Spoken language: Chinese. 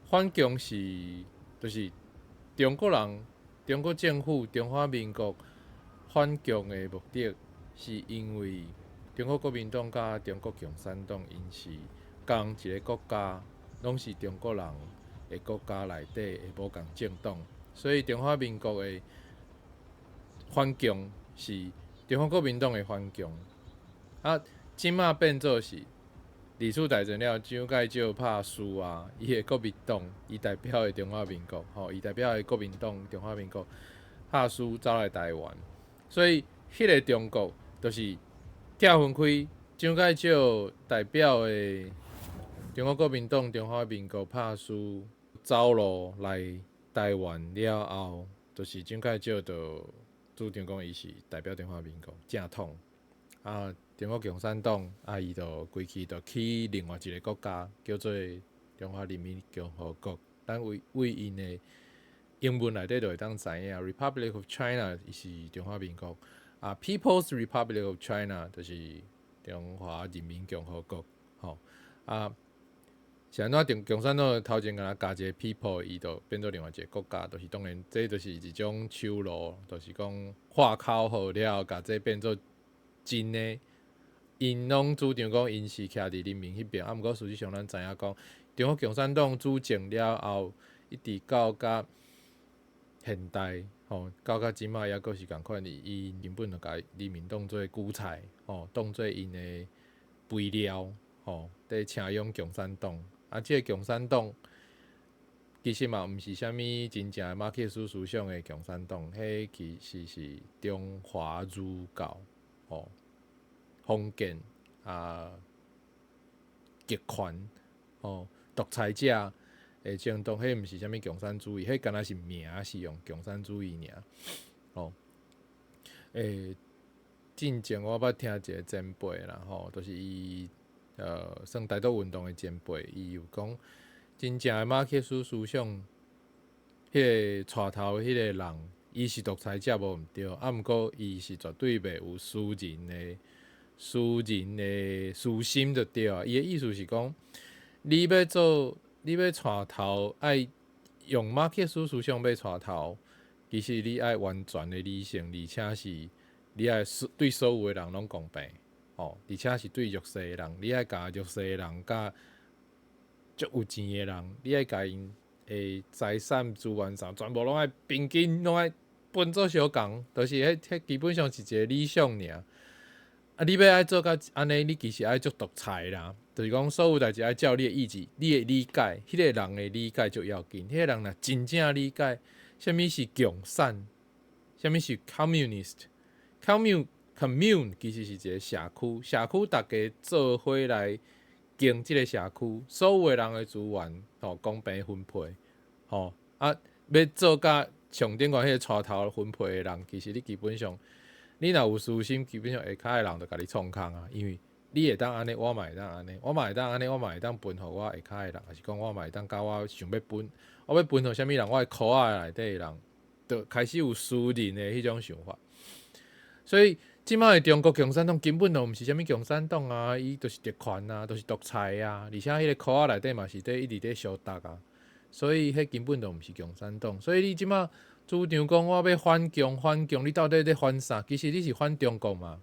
反共是就是中国人、中国政府、中华民国反共的目的，是因为中国国民党甲中国共产党因是同一个国家，拢是中国人的国家内底的无共政党，所以中华民国的反共是中华国民党的反共。啊，即马变做是二次大战了，蒋介石拍输啊，伊的国民党，伊代表的中华民国，伊代表的国民党中华民国拍输走来台湾，所以迄个中国就是拆分开，蒋介石代表的中国国民党中华民国拍输走路来台湾了后，就是蒋介石就主张讲伊是代表中华民国正统啊。中国共产党啊，伊就规气就去另外一个国家叫做中华人民共和国。咱为因的英文内底就会当知影 ，Republic of China 是中华民国啊 ，People's Republic of China 就是中华人民共和国。吼啊，是安怎共产党头前甲咱加一个 people， 伊就变做另外一个国家，就是当然这就是一种手路，就是讲话口好了，甲这变做真的。因拢主张讲，因是徛伫人民迄边，毋过实际上咱知影讲，中国共产党主政了后，一直到甲现代，到甲即马抑阁是共款，伊根本就甲人民当做韭菜，当做因的肥料，在请用共产党。啊，即个共产党其实嘛，毋是啥物真正的马克思思想的共产党，迄其实是中华儒教，封建啊、极权、独裁者的政党，迄毋是啥物共产主义，迄敢若是名是用共产主义尔。进前我捌听一个前辈啦，就是伊算台独运动的前辈，伊有讲，真正的马克思思想，迄个带头迄个人，伊是独裁者无毋对，毋过伊是绝对袂有私人的私心就对啊。伊的意思是讲，你要带头，爱用马克思思想要带头，其实你爱完全的理性，而且是你爱对所有的人拢公平，而且是对弱势的人，你爱甲弱势的人甲足有钱的人，你爱甲因的财产资源上全部拢爱平均，拢爱分做相共，就是迄基本上是一个理想尔。啊，你要爱做到安尼，你其实爱做独裁啦。就是讲，所有代志爱照你的意志、你的理解，迄个人的理解就要紧。迄个人若真正理解啥物是共产，啥物是 commune 其实是一个社区，社区大家做伙来经即个社区，所有的人的资源公平分配。要做甲上顶悬迄个带头分配的人，其实你基本上。你若有私心，基本上下骹的人就甲你创空啊，因为你会当安尼，我嘛会当安尼，我嘛会当安尼，我嘛会当分互我下骹的人，还是讲我嘛会当甲我想要分，我要分互啥物人，我的裤仔内底的人，就开始有私人的迄种想法。所以即摆的中国共产党根本就毋是啥物共产党啊，伊就是特权啊，就是独裁啊，而且迄个裤仔内底嘛是一直相逐啊，所以迄根本就毋是共产党。所以你即摆主张讲我要反共，你到底在反啥？其实你是反中国嘛？